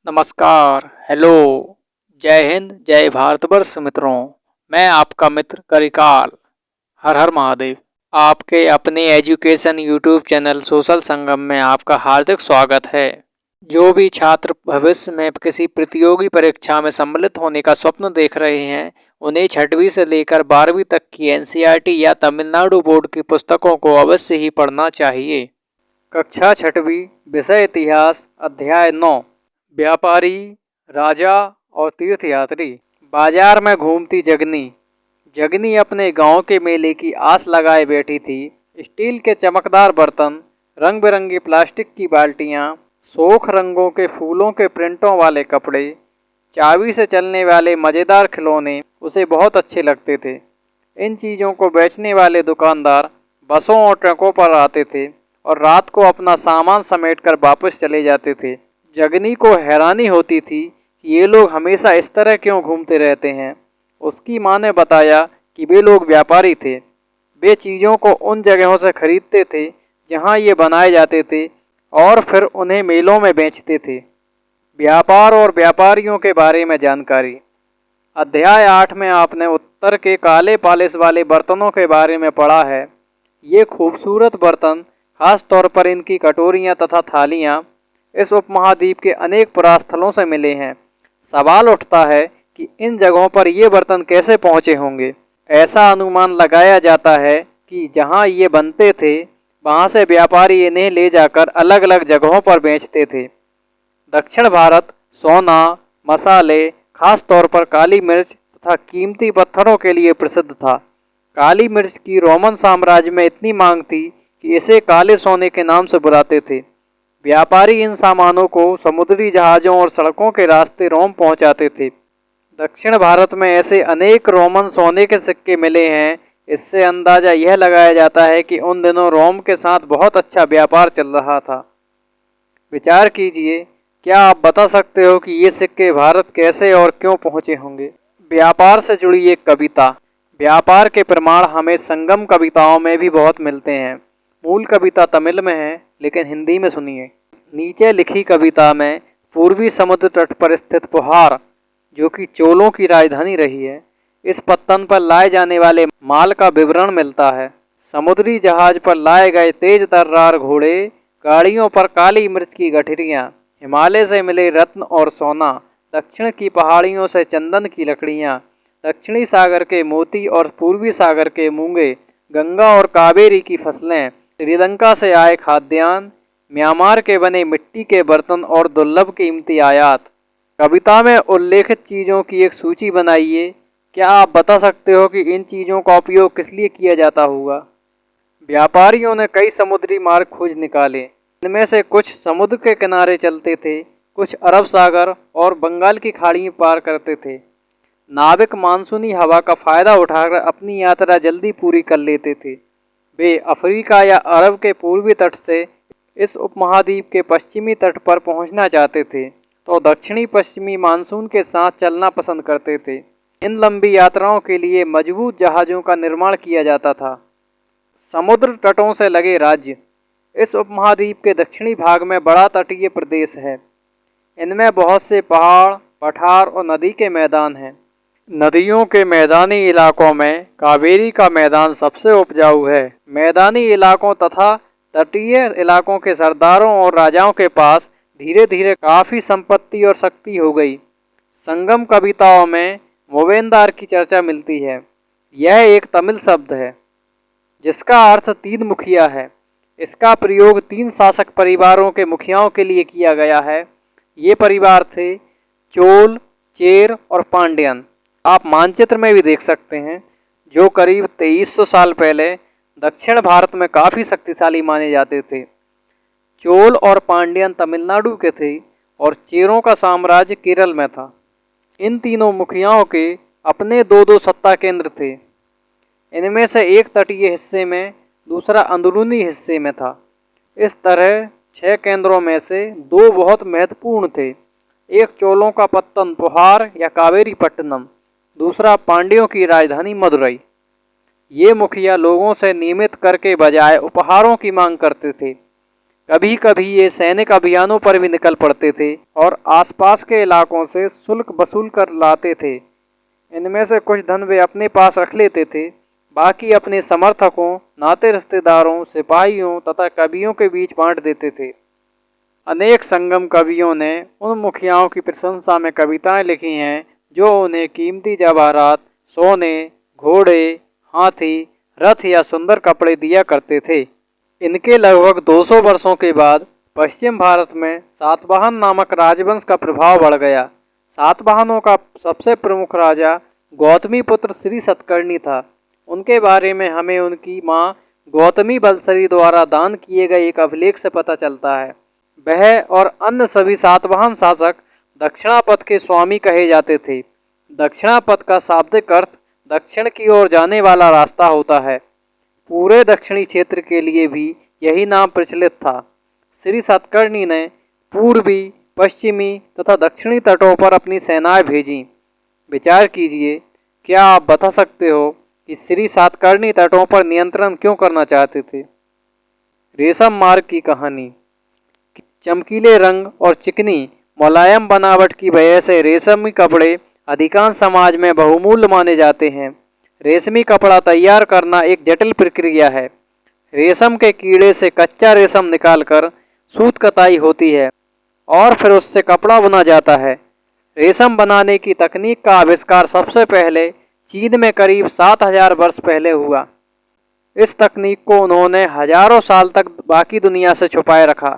नमस्कार, हेलो, जय हिंद, जय भारतवर्ष मित्रों। मैं आपका मित्र करिकाल। हर हर महादेव। आपके अपने एजुकेशन यूट्यूब चैनल सोशल संगम में आपका हार्दिक स्वागत है। जो भी छात्र भविष्य में किसी प्रतियोगी परीक्षा में सम्मिलित होने का स्वप्न देख रहे हैं, उन्हें 6वीं से लेकर 12वीं तक की एनसीईआरटी या तमिलनाडु बोर्ड की पुस्तकों को अवश्य ही पढ़ना चाहिए। कक्षा 6वीं, विषय इतिहास, अध्याय 9। व्यापारी, राजा और तीर्थयात्री। बाजार में घूमती जगनी। जगनी अपने गांव के मेले की आस लगाए बैठी थी। स्टील के चमकदार बर्तन, रंग बिरंगी प्लास्टिक की बाल्टियां, सोख रंगों के फूलों के प्रिंटों वाले कपड़े, चाबी से चलने वाले मज़ेदार खिलौने उसे बहुत अच्छे लगते थे। इन चीज़ों को बेचने वाले दुकानदार बसों और ट्रकों पर आते थे और रात को अपना सामान समेटकर वापस चले जाते थे। जगनी को हैरानी होती थी कि ये लोग हमेशा इस तरह क्यों घूमते रहते हैं। उसकी माँ ने बताया कि वे लोग व्यापारी थे। वे चीज़ों को उन जगहों से खरीदते थे जहाँ ये बनाए जाते थे और फिर उन्हें मेलों में बेचते थे। व्यापार और व्यापारियों के बारे में जानकारी। अध्याय 8 में आपने उत्तर के काले पालिश वाले बर्तनों के बारे में पढ़ा है। ये खूबसूरत बर्तन, खास तौर पर इनकी कटोरियाँ तथा थालियाँ, इस उपमहाद्वीप के अनेक परास्थलों से मिले हैं। सवाल उठता है कि इन जगहों पर ये बर्तन कैसे पहुँचे होंगे। ऐसा अनुमान लगाया जाता है कि जहाँ ये बनते थे वहाँ से व्यापारी इन्हें ले जाकर अलग अलग जगहों पर बेचते थे। दक्षिण भारत सोना, मसाले, खास तौर पर काली मिर्च तथा कीमती पत्थरों के लिए प्रसिद्ध था। काली मिर्च की रोमन साम्राज्य में इतनी मांग थी कि इसे काले सोने के नाम से बुलाते थे। व्यापारी इन सामानों को समुद्री जहाज़ों और सड़कों के रास्ते रोम पहुंचाते थे। दक्षिण भारत में ऐसे अनेक रोमन सोने के सिक्के मिले हैं। इससे अंदाज़ा यह लगाया जाता है कि उन दिनों रोम के साथ बहुत अच्छा व्यापार चल रहा था। विचार कीजिए, क्या आप बता सकते हो कि ये सिक्के भारत कैसे और क्यों पहुँचे होंगे। व्यापार से जुड़ी एक कविता। व्यापार के प्रमाण हमें संगम कविताओं में भी बहुत मिलते हैं। मूल कविता तमिल में है, लेकिन हिंदी में सुनिए। नीचे लिखी कविता में पूर्वी समुद्र तट पर स्थित पुहार, जो कि चोलों की राजधानी रही है, इस पत्तन पर लाए जाने वाले माल का विवरण मिलता है। समुद्री जहाज पर लाए गए तेज तर्रार घोड़े, गाड़ियों पर काली मिर्च की गठरियाँ, हिमालय से मिले रत्न और सोना, दक्षिण की पहाड़ियों से चंदन की लकड़ियाँ, दक्षिणी सागर के मोती और पूर्वी सागर के मूंगे, गंगा और कावेरी की फसलें, श्रीलंका से आए खाद्यान्न, म्यांमार के बने मिट्टी के बर्तन और दुर्लभ कीमती आयात। कविता में उल्लेखित चीज़ों की एक सूची बनाइए। क्या आप बता सकते हो कि इन चीज़ों का उपयोग किस लिए किया जाता होगा। व्यापारियों ने कई समुद्री मार्ग खोज निकाले। इनमें से कुछ समुद्र के किनारे चलते थे, कुछ अरब सागर और बंगाल की खाड़ी पार करते थे। नाविक मानसूनी हवा का फ़ायदा उठाकर अपनी यात्रा जल्दी पूरी कर लेते थे। वे अफ्रीका या अरब के पूर्वी तट से इस उपमहाद्वीप के पश्चिमी तट पर पहुंचना चाहते थे, तो दक्षिणी पश्चिमी मानसून के साथ चलना पसंद करते थे। इन लंबी यात्राओं के लिए मजबूत जहाज़ों का निर्माण किया जाता था। समुद्र तटों से लगे राज्य। इस उपमहाद्वीप के दक्षिणी भाग में बड़ा तटीय प्रदेश है। इनमें बहुत से पहाड़, पठार और नदी के मैदान हैं। नदियों के मैदानी इलाकों में कावेरी का मैदान सबसे उपजाऊ है। मैदानी इलाकों तथा तटीय इलाकों के सरदारों और राजाओं के पास धीरे धीरे काफ़ी संपत्ति और शक्ति हो गई। संगम कविताओं में मोवेंदार की चर्चा मिलती है। यह एक तमिल शब्द है जिसका अर्थ 3 मुखिया है। इसका प्रयोग 3 शासक परिवारों के मुखियाओं के लिए किया गया है। ये परिवार थे चोल, चेर और पांड्यन। आप मानचित्र में भी देख सकते हैं, जो करीब 2300 साल पहले दक्षिण भारत में काफ़ी शक्तिशाली माने जाते थे। चोल और पांड्यन तमिलनाडु के थे और चेरों का साम्राज्य केरल में था। इन तीनों मुखियाओं के अपने 2-2 सत्ता केंद्र थे। इनमें से एक तटीय हिस्से में, दूसरा अंदरूनी हिस्से में था। इस तरह 6 केंद्रों में से 2 बहुत महत्वपूर्ण थे। एक चोलों का पत्तन पुहार या कावेरी पट्टनम, दूसरा पांड्यों की राजधानी मदुरई। ये मुखिया लोगों से नियमित कर के बजाय उपहारों की मांग करते थे। कभी कभी ये सैनिक अभियानों पर भी निकल पड़ते थे और आसपास के इलाकों से शुल्क वसूल कर लाते थे। इनमें से कुछ धन वे अपने पास रख लेते थे, बाकी अपने समर्थकों, नाते रिश्तेदारों, सिपाहियों तथा कवियों के बीच बांट देते थे। अनेक संगम कवियों ने उन मुखियाओं की प्रशंसा में कविताएं लिखी हैं जो उन्हें कीमती जवाहरात, सोने, घोड़े, हाथी, रथ या सुंदर कपड़े दिया करते थे। इनके लगभग 200 वर्षों के बाद पश्चिम भारत में सातवाहन नामक राजवंश का प्रभाव बढ़ गया। सातवाहनों का सबसे प्रमुख राजा गौतमीपुत्र श्री सतकर्णी था। उनके बारे में हमें उनकी मां गौतमी बलसरी द्वारा दान किए गए एक अभिलेख से पता चलता है। वह और अन्य सभी सातवाहन शासक दक्षिणापथ के स्वामी कहे जाते थे। दक्षिणापथ का शाब्दिक अर्थ दक्षिण की ओर जाने वाला रास्ता होता है। पूरे दक्षिणी क्षेत्र के लिए भी यही नाम प्रचलित था। श्री सतकर्णी ने पूर्वी, पश्चिमी तथा दक्षिणी तटों पर अपनी सेनाएं भेजीं। विचार कीजिए, क्या आप बता सकते हो कि श्री सातकर्णी तटों पर नियंत्रण क्यों करना चाहते थे? रेशम मार्ग की कहानी। चमकीले रंग और चिकनी मुलायम बनावट की वजह से रेशमी कपड़े अधिकांश समाज में बहुमूल्य माने जाते हैं। रेशमी कपड़ा तैयार करना एक जटिल प्रक्रिया है। रेशम के कीड़े से कच्चा रेशम निकालकर सूत कताई होती है और फिर उससे कपड़ा बुना जाता है। रेशम बनाने की तकनीक का आविष्कार सबसे पहले चीन में करीब 7000 वर्ष पहले हुआ। इस तकनीक को उन्होंने हजारों साल तक बाकी दुनिया से छुपाए रखा,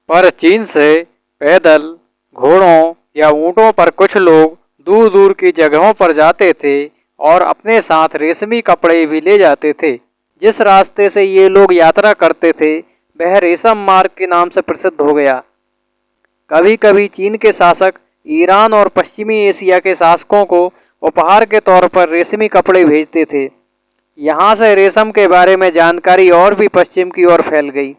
पर चीन से पैदल, घोड़ों या ऊँटों पर कुछ लोग दूर दूर की जगहों पर जाते थे और अपने साथ रेशमी कपड़े भी ले जाते थे। जिस रास्ते से ये लोग यात्रा करते थे वह रेशम मार्ग के नाम से प्रसिद्ध हो गया। कभी कभी चीन के शासक ईरान और पश्चिमी एशिया के शासकों को उपहार के तौर पर रेशमी कपड़े भेजते थे। यहाँ से रेशम के बारे में जानकारी और भी पश्चिम की ओर फैल गई।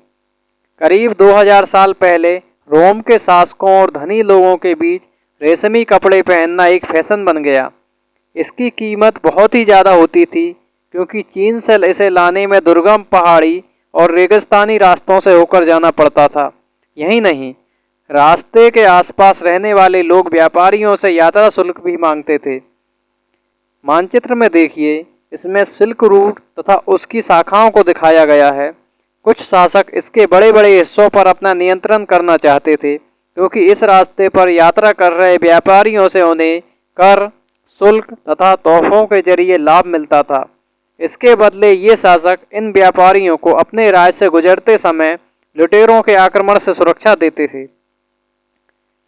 करीब 2000 साल पहले रोम के शासकों और धनी लोगों के बीच रेशमी कपड़े पहनना एक फैशन बन गया। इसकी कीमत बहुत ही ज़्यादा होती थी क्योंकि चीन से इसे लाने में दुर्गम पहाड़ी और रेगिस्तानी रास्तों से होकर जाना पड़ता था। यही नहीं, रास्ते के आसपास रहने वाले लोग व्यापारियों से यात्रा शुल्क भी मांगते थे। मानचित्र में देखिए, इसमें सिल्क रूट तथा उसकी शाखाओं को दिखाया गया है। कुछ शासक इसके बड़े बड़े हिस्सों पर अपना नियंत्रण करना चाहते थे क्योंकि इस रास्ते पर यात्रा कर रहे व्यापारियों से उन्हें कर, शुल्क तथा तोहफों के जरिए लाभ मिलता था। इसके बदले ये शासक इन व्यापारियों को अपने राज्य से गुजरते समय लुटेरों के आक्रमण से सुरक्षा देते थे।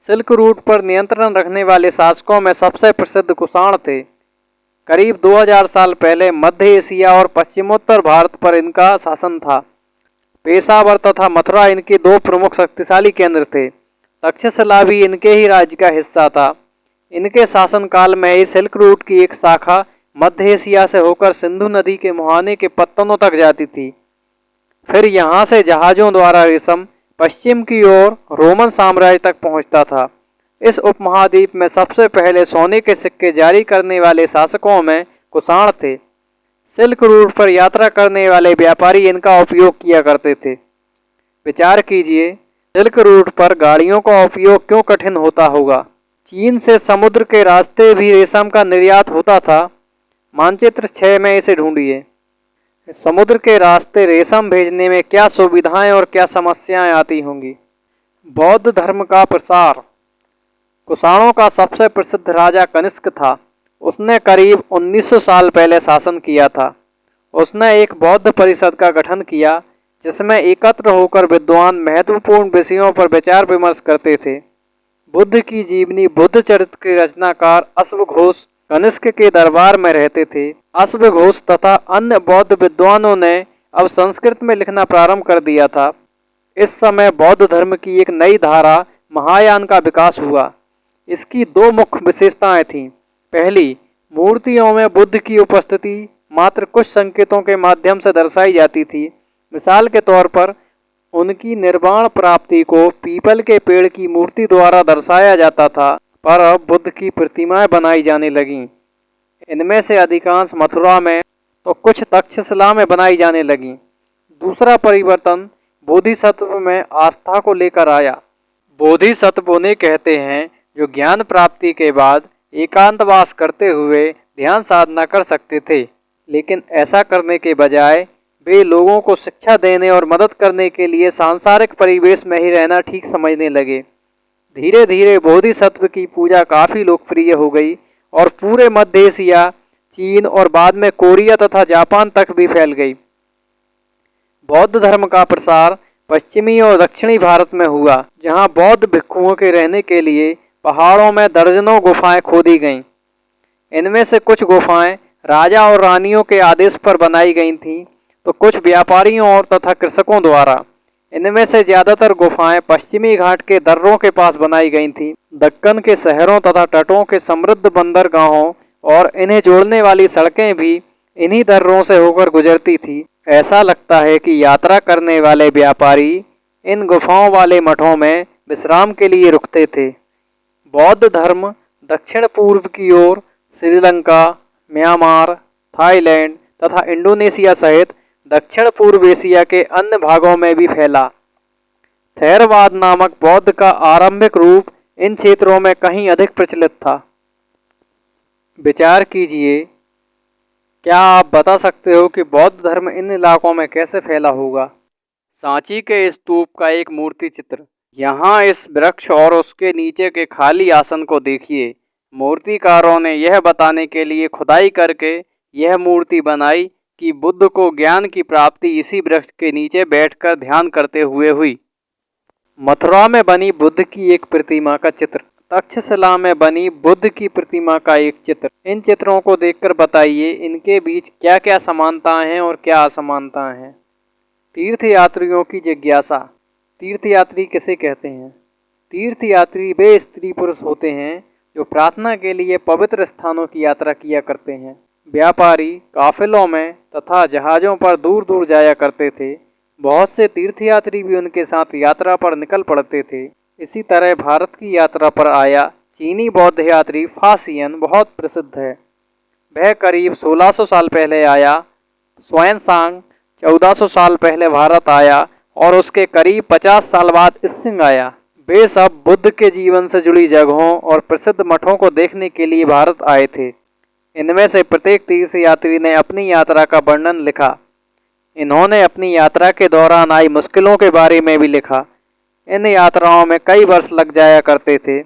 सिल्क रूट पर नियंत्रण रखने वाले शासकों में सबसे प्रसिद्ध कुषाण थे। करीब 2000 साल पहले मध्य एशिया और पश्चिमोत्तर भारत पर इनका शासन था। पेशावर तथा मथुरा इनके दो प्रमुख शक्तिशाली केंद्र थे। तक्षशिला भी इनके ही राज्य का हिस्सा था। इनके शासनकाल में ही सिल्क रूट की एक शाखा मध्य एशिया से होकर सिंधु नदी के मुहाने के पत्तनों तक जाती थी। फिर यहाँ से जहाज़ों द्वारा रेशम पश्चिम की ओर रोमन साम्राज्य तक पहुँचता था। इस उपमहाद्वीप में सबसे पहले सोने के सिक्के जारी करने वाले शासकों में कुषाण थे। सिल्क रूट पर यात्रा करने वाले व्यापारी इनका उपयोग किया करते थे। विचार कीजिए, सिल्क रूट पर गाड़ियों का उपयोग क्यों कठिन होता होगा। चीन से समुद्र के रास्ते भी रेशम का निर्यात होता था। मानचित्र 6 में इसे ढूंढिए। समुद्र के रास्ते रेशम भेजने में क्या सुविधाएं और क्या समस्याएं आती होंगी। बौद्ध धर्म का प्रसार। कुषाणों का सबसे प्रसिद्ध राजा कनिष्क था। उसने करीब 1900 साल पहले शासन किया था। उसने एक बौद्ध परिषद का गठन किया जिसमें एकत्र होकर विद्वान महत्वपूर्ण विषयों पर विचार विमर्श करते थे। बुद्ध की जीवनी बुद्ध चरित्र के रचनाकार अश्वघोष कनिष्क के दरबार में रहते थे। अश्वघोष तथा अन्य बौद्ध विद्वानों ने अब संस्कृत में लिखना प्रारंभ कर दिया था। इस समय बौद्ध धर्म की एक नई धारा महायान का विकास हुआ। इसकी दो मुख्य विशेषताएं थीं। पहली, मूर्तियों में बुद्ध की उपस्थिति मात्र कुछ संकेतों के माध्यम से दर्शाई जाती थी। मिसाल के तौर पर उनकी निर्वाण प्राप्ति को पीपल के पेड़ की मूर्ति द्वारा दर्शाया जाता था, पर अब बुद्ध की प्रतिमाएं बनाई जाने लगीं। इनमें से अधिकांश मथुरा में तो कुछ तक्षशिला में बनाई जाने लगीं। दूसरा परिवर्तन बोधिसत्व में आस्था को लेकर आया। बोधिसत्व उन्हें कहते हैं जो ज्ञान प्राप्ति के बाद एकांतवास करते हुए ध्यान साधना कर सकते थे, लेकिन ऐसा करने के बजाय वे लोगों को शिक्षा देने और मदद करने के लिए सांसारिक परिवेश में ही रहना ठीक समझने लगे। धीरे धीरे बोधिसत्व की पूजा काफ़ी लोकप्रिय हो गई और पूरे मध्य एशिया, चीन और बाद में कोरिया तथा जापान तक भी फैल गई। बौद्ध धर्म का प्रसार पश्चिमी और दक्षिणी भारत में हुआ, जहां बौद्ध भिक्षुओं के रहने के लिए पहाड़ों में दर्जनों गुफाएं खोदी गईं। इनमें से कुछ गुफाएं राजा और रानियों के आदेश पर बनाई गई थीं, तो कुछ व्यापारियों और तथा कृषकों द्वारा। इनमें से ज़्यादातर गुफाएं पश्चिमी घाट के दर्रों के पास बनाई गई थीं। दक्कन के शहरों तथा तटों के समृद्ध बंदरगाहों और इन्हें जोड़ने वाली सड़कें भी इन्हीं दर्रों से होकर गुजरती थी। ऐसा लगता है कि यात्रा करने वाले व्यापारी इन गुफाओं वाले मठों में विश्राम के लिए रुकते थे। बौद्ध धर्म दक्षिण पूर्व की ओर श्रीलंका, म्यांमार, थाईलैंड तथा इंडोनेशिया सहित दक्षिण पूर्व एशिया के अन्य भागों में भी फैला। थेरवाद नामक बौद्ध का आरंभिक रूप इन क्षेत्रों में कहीं अधिक प्रचलित था। विचार कीजिए, क्या आप बता सकते हो कि बौद्ध धर्म इन इलाकों में कैसे फैला होगा? सांची के स्तूप का एक मूर्ति चित्र। यहाँ इस वृक्ष और उसके नीचे के खाली आसन को देखिए। मूर्तिकारों ने यह बताने के लिए खुदाई करके यह मूर्ति बनाई कि बुद्ध को ज्ञान की प्राप्ति इसी वृक्ष के नीचे बैठकर ध्यान करते हुए हुई। मथुरा में बनी बुद्ध की एक प्रतिमा का चित्र। तक्षशिला में बनी बुद्ध की प्रतिमा का एक चित्र। इन चित्रों को देखकर बताइए इनके बीच क्या क्या समानताएं हैं और क्या असमानताएं हैं। तीर्थयात्रियों की जिज्ञासा। तीर्थयात्री किसे कहते हैं? तीर्थयात्री वे स्त्री पुरुष होते हैं जो प्रार्थना के लिए पवित्र स्थानों की यात्रा किया करते हैं। व्यापारी काफिलों में तथा जहाज़ों पर दूर दूर जाया करते थे। बहुत से तीर्थयात्री भी उनके साथ यात्रा पर निकल पड़ते थे। इसी तरह भारत की यात्रा पर आया चीनी बौद्ध यात्री फासियन बहुत प्रसिद्ध है। वह करीब 1600 साल पहले आया। स्वान 1400 साल पहले भारत आया और उसके करीब 50 साल बाद इसिंग आया। वे सब बुद्ध के जीवन से जुड़ी जगहों और प्रसिद्ध मठों को देखने के लिए भारत आए थे। इनमें से प्रत्येक तीर्थयात्री ने अपनी यात्रा का वर्णन लिखा। इन्होंने अपनी यात्रा के दौरान आई मुश्किलों के बारे में भी लिखा। इन यात्राओं में कई वर्ष लग जाया करते थे।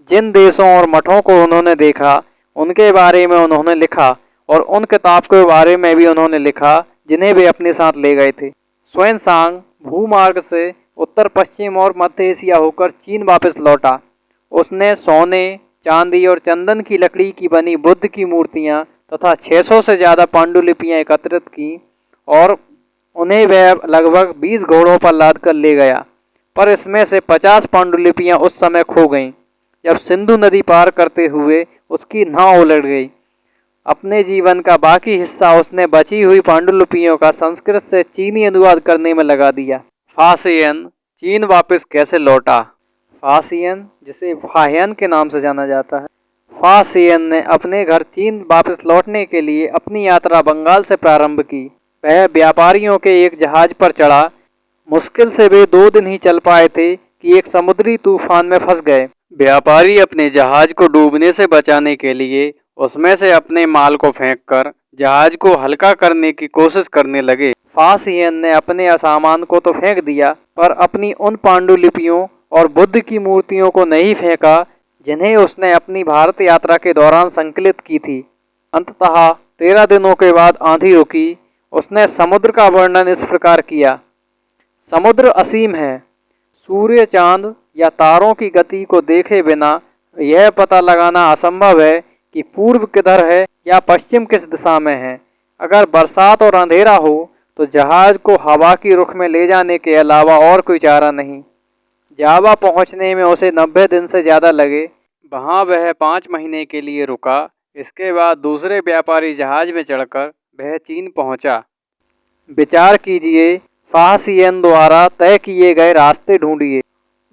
जिन देशों और मठों को उन्होंने देखा उनके बारे में उन्होंने लिखा और उन किताब के बारे में भी उन्होंने लिखा जिन्हें वे अपने साथ ले गए थे। स्वान भूमार्ग से उत्तर पश्चिम और मध्य एशिया होकर चीन वापस लौटा। उसने सोने, चांदी और चंदन की लकड़ी की बनी बुद्ध की मूर्तियां तथा 600 से ज़्यादा पांडुलिपियां एकत्रित की और उन्हें वह लगभग 20 घोड़ों पर लाद कर ले गया। पर इसमें से 50 पांडुलिपियां उस समय खो गईं जब सिंधु नदी पार करते हुए उसकी नाव उलट गई। अपने जीवन का बाकी हिस्सा उसने बची हुई पांडुलिपियों का संस्कृत से चीनी अनुवाद करने में लगा दिया। फासियन चीन वापस कैसे लौटा? फासियन, जिसे फाहियन के नाम से जाना जाता है, फासियन ने अपने घर चीन वापस लौटने के लिए अपनी यात्रा बंगाल से प्रारंभ की। वह व्यापारियों के एक जहाज पर चढ़ा। मुश्किल से वे 2 दिन ही चल पाए थे कि एक समुद्री तूफान में फंस गए। व्यापारी अपने जहाज को डूबने से बचाने के लिए उसमें से अपने माल को फेंककर जहाज को हल्का करने की कोशिश करने लगे। फासियन ने अपने सामान को तो फेंक दिया, पर अपनी उन पांडुलिपियों और बुद्ध की मूर्तियों को नहीं फेंका जिन्हें उसने अपनी भारत यात्रा के दौरान संकलित की थी। अंततः 13 दिनों के बाद आंधी रुकी। उसने समुद्र का वर्णन इस प्रकार किया। समुद्र असीम है। सूर्य, चांद या तारों की गति को देखे बिना यह पता लगाना असंभव है कि पूर्व किधर है या पश्चिम किस दिशा में है। अगर बरसात और अंधेरा हो तो जहाज को हवा की रुख में ले जाने के अलावा और कोई चारा नहीं। जावा पहुंचने में उसे 90 दिन से ज़्यादा लगे। वहां वह 5 महीने के लिए रुका। इसके बाद दूसरे व्यापारी जहाज में चढ़कर वह चीन पहुंचा। विचार कीजिए, फासियन द्वारा तय किए गए रास्ते ढूंढिए।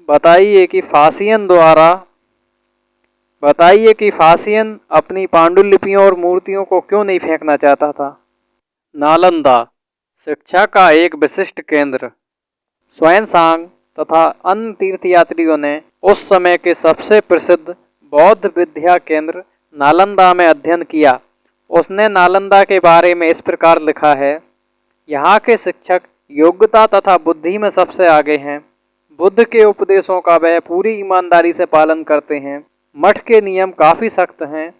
बताइए कि फासियन अपनी पांडुलिपियों और मूर्तियों को क्यों नहीं फेंकना चाहता था। नालंदा शिक्षा का एक विशिष्ट केंद्र। स्वानसांग तथा अन्य तीर्थयात्रियों ने उस समय के सबसे प्रसिद्ध बौद्ध विद्या केंद्र नालंदा में अध्ययन किया। उसने नालंदा के बारे में इस प्रकार लिखा है, यहाँ के शिक्षक योग्यता तथा बुद्धि में सबसे आगे हैं। बुद्ध के उपदेशों का वह पूरी ईमानदारी से पालन करते हैं। मठ के नियम काफ़ी सख्त हैं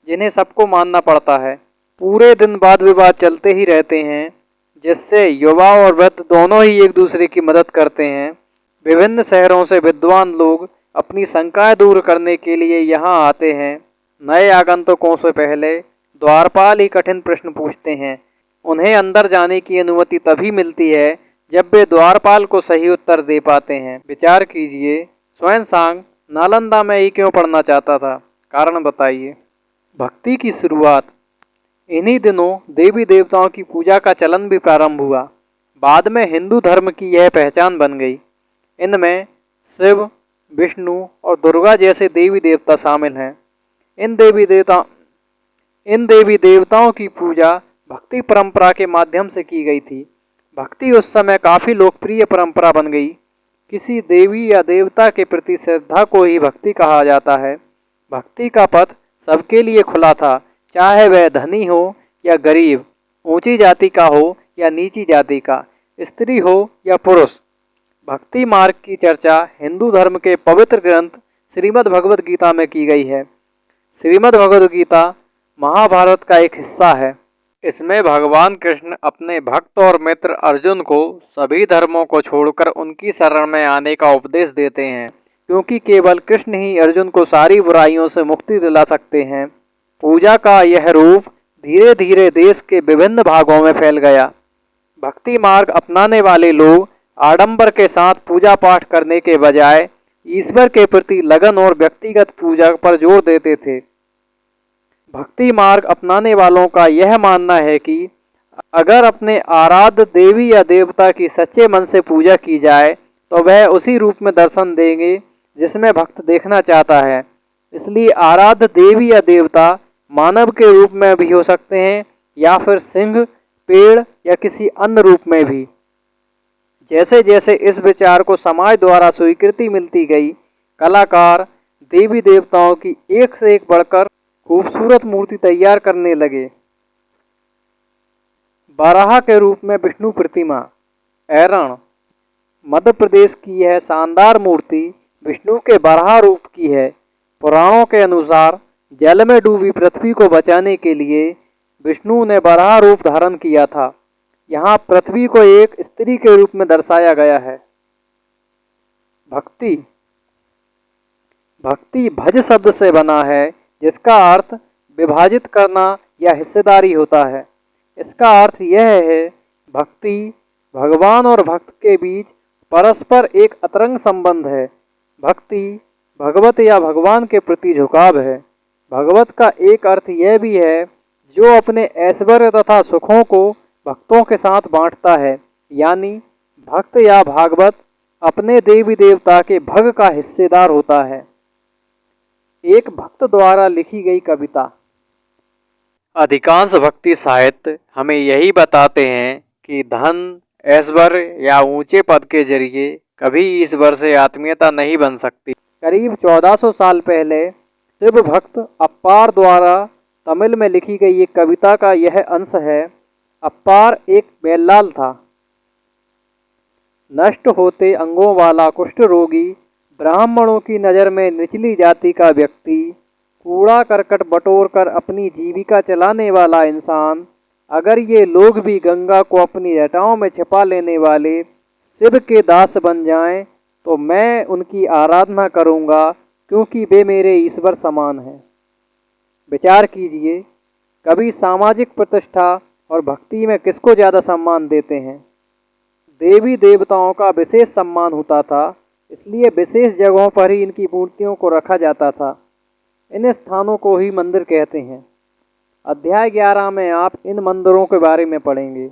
जिन्हें सबको मानना पड़ता है। पूरे दिन वाद विवाद चलते ही रहते हैं जिससे युवा और वृद्ध दोनों ही एक दूसरे की मदद करते हैं। विभिन्न शहरों से विद्वान लोग अपनी शंकाएं दूर करने के लिए यहाँ आते हैं। नए आगंतुकों से पहले द्वारपाल ही कठिन प्रश्न पूछते हैं। उन्हें अंदर जाने की अनुमति तभी मिलती है जब वे द्वारपाल को सही उत्तर दे पाते हैं। विचार कीजिए, स्वानसांग नालंदा में ही क्यों पढ़ना चाहता था? कारण बताइए। भक्ति की शुरुआत। इन्हीं दिनों देवी देवताओं की पूजा का चलन भी प्रारंभ हुआ। बाद में हिंदू धर्म की यह पहचान बन गई। इनमें शिव, विष्णु और दुर्गा जैसे देवी देवता शामिल हैं। इन देवी देवताओं की पूजा भक्ति परंपरा के माध्यम से की गई थी। भक्ति उस समय काफ़ी लोकप्रिय परंपरा बन गई। किसी देवी या देवता के प्रति श्रद्धा को ही भक्ति कहा जाता है। भक्ति का पथ सबके लिए खुला था, चाहे वह धनी हो या गरीब, ऊंची जाति का हो या नीची जाति का, स्त्री हो या पुरुष। भक्ति मार्ग की चर्चा हिंदू धर्म के पवित्र ग्रंथ श्रीमद् भगवद गीता में की गई है। श्रीमद् भगवद गीता महाभारत का एक हिस्सा है। इसमें भगवान कृष्ण अपने भक्त और मित्र अर्जुन को सभी धर्मों को छोड़कर उनकी शरण में आने का उपदेश देते हैं, क्योंकि केवल कृष्ण ही अर्जुन को सारी बुराइयों से मुक्ति दिला सकते हैं। पूजा का यह रूप धीरे धीरे देश के विभिन्न भागों में फैल गया। भक्ति मार्ग अपनाने वाले लोग आडंबर के साथ पूजा पाठ करने के बजाय ईश्वर के प्रति लगन और व्यक्तिगत पूजा पर जोर देते थे। भक्ति मार्ग अपनाने वालों का यह मानना है कि अगर अपने आराध्य देवी या देवता की सच्चे मन से पूजा की जाए तो वह उसी रूप में दर्शन देंगे जिसमें भक्त देखना चाहता है। इसलिए आराध्य देवी या देवता मानव के रूप में भी हो सकते हैं या फिर सिंह, पेड़ या किसी अन्य रूप में भी। जैसे जैसे इस विचार को समाज द्वारा स्वीकृति मिलती गई, कलाकार देवी देवताओं की एक से एक बढ़कर खूबसूरत मूर्ति तैयार करने लगे। बाराह के रूप में विष्णु प्रतिमा। ऐरण मध्य प्रदेश की यह शानदार मूर्ति विष्णु के बाराह रूप की है। पुराणों के अनुसार जल में डूबी पृथ्वी को बचाने के लिए विष्णु ने बाराह रूप धारण किया था। यहाँ पृथ्वी को एक स्त्री के रूप में दर्शाया गया है। भक्ति। भक्ति भज शब्द से बना है, जिसका अर्थ विभाजित करना या हिस्सेदारी होता है। इसका अर्थ यह है, भक्ति भगवान और भक्त के बीच परस्पर एक अतरंग संबंध है। भक्ति भगवत या भगवान के प्रति झुकाव है। भगवत का एक अर्थ यह भी है जो अपने ऐश्वर्य तथा सुखों को भक्तों के साथ बांटता है, यानी भक्त या भागवत अपने देवी देवता के भग का हिस्सेदार होता है। एक भक्त द्वारा लिखी गई कविता। अधिकांश भक्ति साहित्य हमें यही बताते हैं कि धन, ऐश्वर्य या ऊंचे पद के जरिए कभी ईश्वर से आत्मीयता नहीं बन सकती। करीब 1400 साल पहले शिव भक्त अप्पार द्वारा तमिल में लिखी गई एक कविता का यह अंश है। अप्पार एक बैलाल था। नष्ट होते अंगों वाला कुष्ठ रोगी, ब्राह्मणों की नज़र में निचली जाति का व्यक्ति, कूड़ा करकट बटोर कर अपनी जीविका चलाने वाला इंसान, अगर ये लोग भी गंगा को अपनी जटाओं में छिपा लेने वाले शिव के दास बन जाएं, तो मैं उनकी आराधना करूंगा, क्योंकि वे मेरे ईश्वर समान हैं। विचार कीजिए, कभी सामाजिक प्रतिष्ठा और भक्ति में किसको ज़्यादा सम्मान देते हैं? देवी देवताओं का विशेष सम्मान होता था, इसलिए विशेष जगहों पर ही इनकी मूर्तियों को रखा जाता था। इन स्थानों को ही मंदिर कहते हैं। अध्याय 11 में आप इन मंदिरों के बारे में पढ़ेंगे।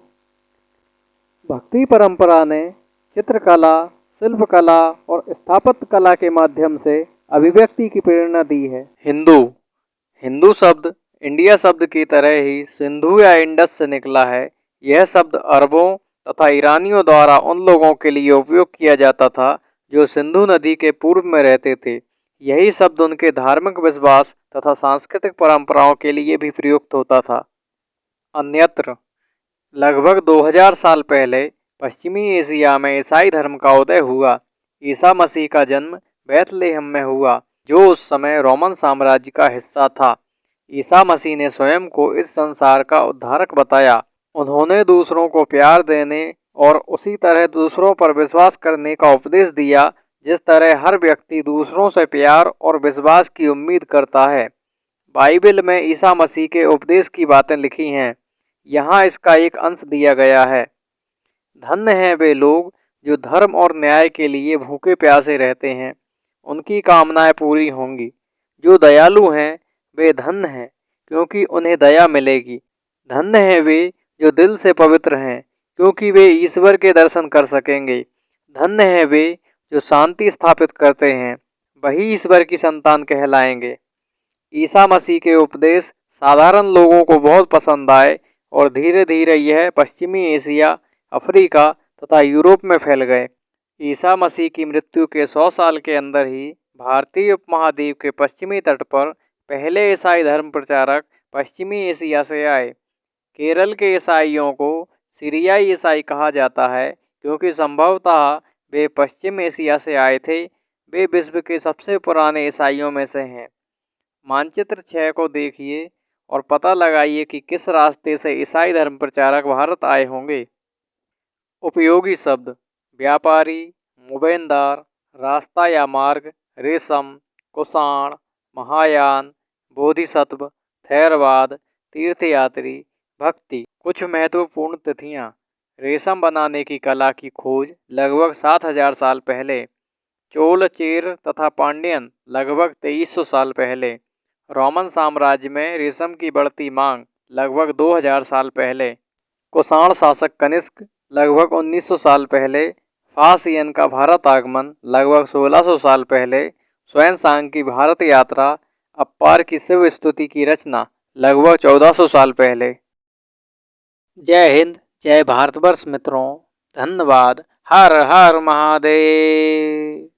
भक्ति परंपरा ने चित्रकला, शिल्पकला और स्थापत्य कला के माध्यम से अभिव्यक्ति की प्रेरणा दी है। हिंदू शब्द इंडिया शब्द की तरह ही सिंधु या इंडस से निकला है। यह शब्द अरबों तथा ईरानियों द्वारा उन लोगों के लिए उपयोग किया जाता था जो सिंधु नदी के पूर्व में रहते थे। यही शब्द उनके धार्मिक विश्वास तथा सांस्कृतिक परंपराओं के लिए भी प्रयुक्त होता था। अन्यत्र लगभग 2000 साल पहले पश्चिमी एशिया में ईसाई धर्म का उदय हुआ। ईसा मसीह का जन्म बैथलेहम में हुआ, जो उस समय रोमन साम्राज्य का हिस्सा था। ईसा मसीह ने स्वयं को इस संसार का उद्धारक बताया। उन्होंने दूसरों को प्यार देने और उसी तरह दूसरों पर विश्वास करने का उपदेश दिया, जिस तरह हर व्यक्ति दूसरों से प्यार और विश्वास की उम्मीद करता है। बाइबल में ईसा मसीह के उपदेश की बातें लिखी हैं। यहाँ इसका एक अंश दिया गया है। धन्य हैं वे लोग जो धर्म और न्याय के लिए भूखे प्यासे रहते हैं, उनकी कामनाएं पूरी होंगी। जो दयालु हैं वे धन्य हैं, क्योंकि उन्हें दया मिलेगी। धन्य हैं वे जो दिल से पवित्र हैं, क्योंकि वे ईश्वर के दर्शन कर सकेंगे। धन्य हैं वे जो शांति स्थापित करते हैं, वही ईश्वर की संतान कहलाएंगे। ईसा मसीह के उपदेश साधारण लोगों को बहुत पसंद आए और धीरे धीरे यह पश्चिमी एशिया, अफ्रीका तथा यूरोप में फैल गए। ईसा मसीह की मृत्यु के 100 साल के अंदर ही भारतीय उपमहाद्वीप के पश्चिमी तट पर पहले ईसाई धर्म प्रचारक पश्चिमी एशिया से आए। केरल के ईसाइयों को सीरियाई ईसाई कहा जाता है, क्योंकि संभवतः वे पश्चिम एशिया से आए थे। वे विश्व के सबसे पुराने ईसाइयों में से हैं। मानचित्र 6 को देखिए और पता लगाइए कि किस रास्ते से ईसाई धर्म प्रचारक भारत आए होंगे। उपयोगी शब्द: व्यापारी, मुबेनदार, रास्ता या मार्ग, रेशम, कुषाण, महायान, बोधिसत्व, थेरवाद, तीर्थयात्री, भक्ति। कुछ महत्वपूर्ण तिथियां: रेशम बनाने की कला की खोज लगभग 7000 साल पहले। चोल, चेर तथा पांड्यन लगभग 2300 साल पहले। रोमन साम्राज्य में रेशम की बढ़ती मांग लगभग 2000 साल पहले। कुषाण शासक कनिष्क लगभग 1900 साल पहले। फासियन का भारत आगमन लगभग 1600 साल पहले। स्वयं की भारत यात्रा, अप्पार की शिव स्तुति की रचना लगभग 1400 साल पहले। जय हिंद, जय भारतवर्ष मित्रों, धन्यवाद। हर हर महादेव।